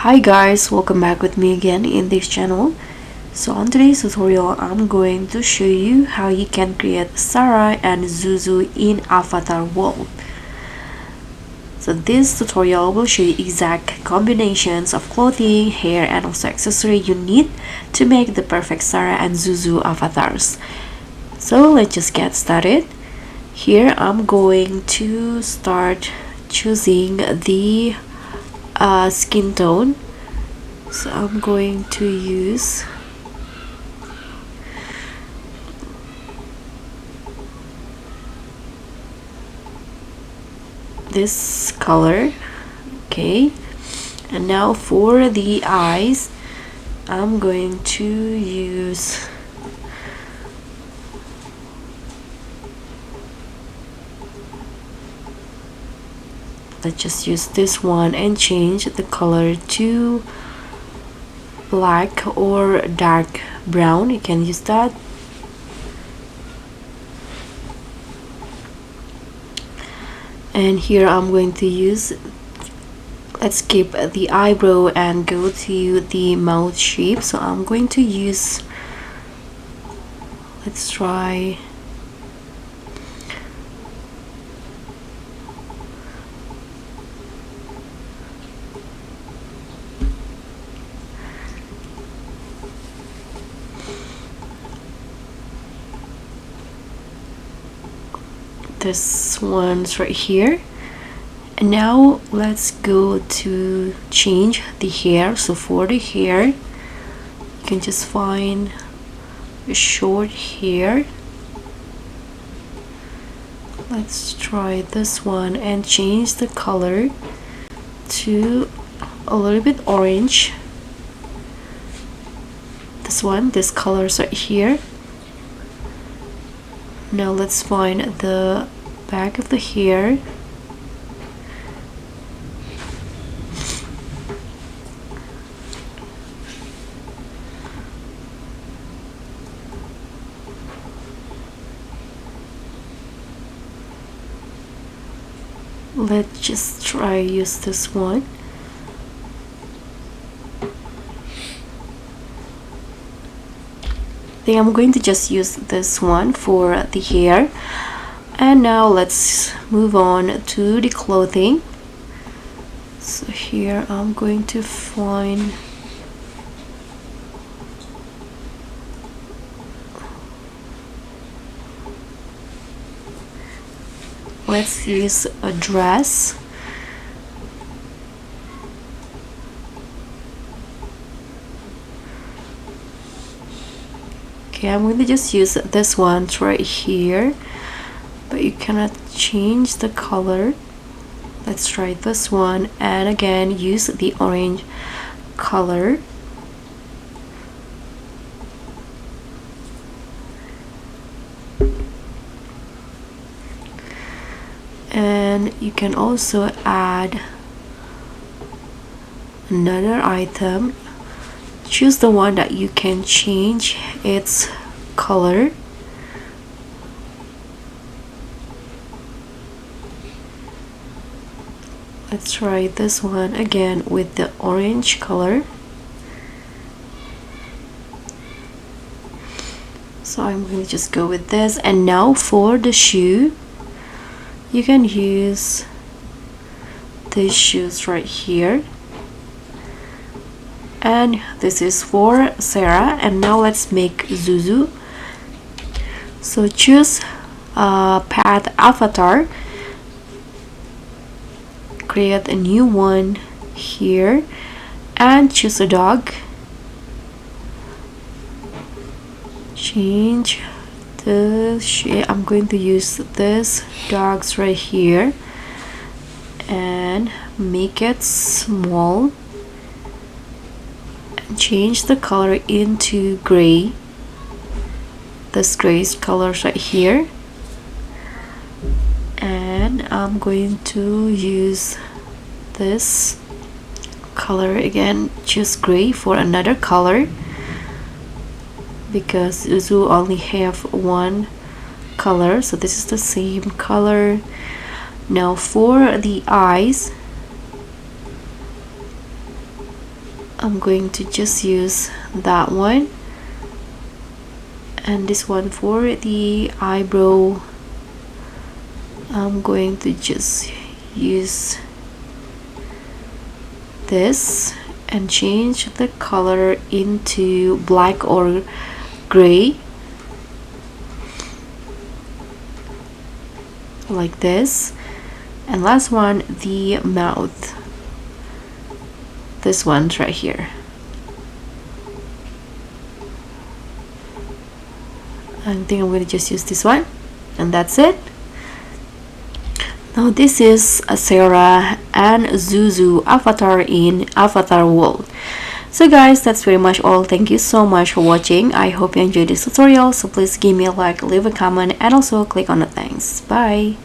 Hi guys, welcome back with me again in this channel. So on today's tutorial, I'm going to show you how you can create Sara and Zuzu in Avatar world. So this tutorial will show you exact combinations of clothing, hair and also accessory you need to make the perfect Sara and Zuzu avatars. So let's just get started. Here I'm going to start choosing the skin tone. So I'm going to use this color. Okay, and now for the eyes, I'm going to use let's just use this one and change the color to black or dark brown. You can use that. And here I'm going to use, let's skip the eyebrow and go to the mouth shape. So I'm going to use, let's try this one's right here. And now let's go to change the hair. So for the hair, you can just find a short hair. Let's try this one and change the color to a little bit orange. This one, this color's right here. Now let's find the back of the hair. Let's just try use this one. Then I'm going to just use this one for the hair. And now let's move on to the clothing. So here I'm going to find let's use a dress. Okay, I'm going to just use this one right here, but you cannot change the color. Let's try this one and again use the orange color. And you can also add another item. Choose the one that you can change its color. Let's try this one again with the orange color. So I'm going to just go with this. And now for the shoe, you can use these shoes right here. And this is for Sara. And now let's make Zuzu. So choose path avatar, create a new one here and choose a dog. Change the shape. I'm going to use this dogs right here and make it small and change the color into gray. This gray colors right here. And I'm going to use this color again, choose gray for another color because Zuzu only have one color, so this is the same color. Now for the eyes, I'm going to just use that one, and this one for the eyebrow, I'm going to just use this and change the color into black or gray, like this. And last one, the mouth, this one's right here. I think I'm going to just use this one, and that's it. Now this is a Sara and Zuzu avatar in Avatar World. So guys, that's pretty much all. Thank you so much for watching. I hope you enjoyed this tutorial. So please give me a like, leave a comment, and also click on the thanks. Bye.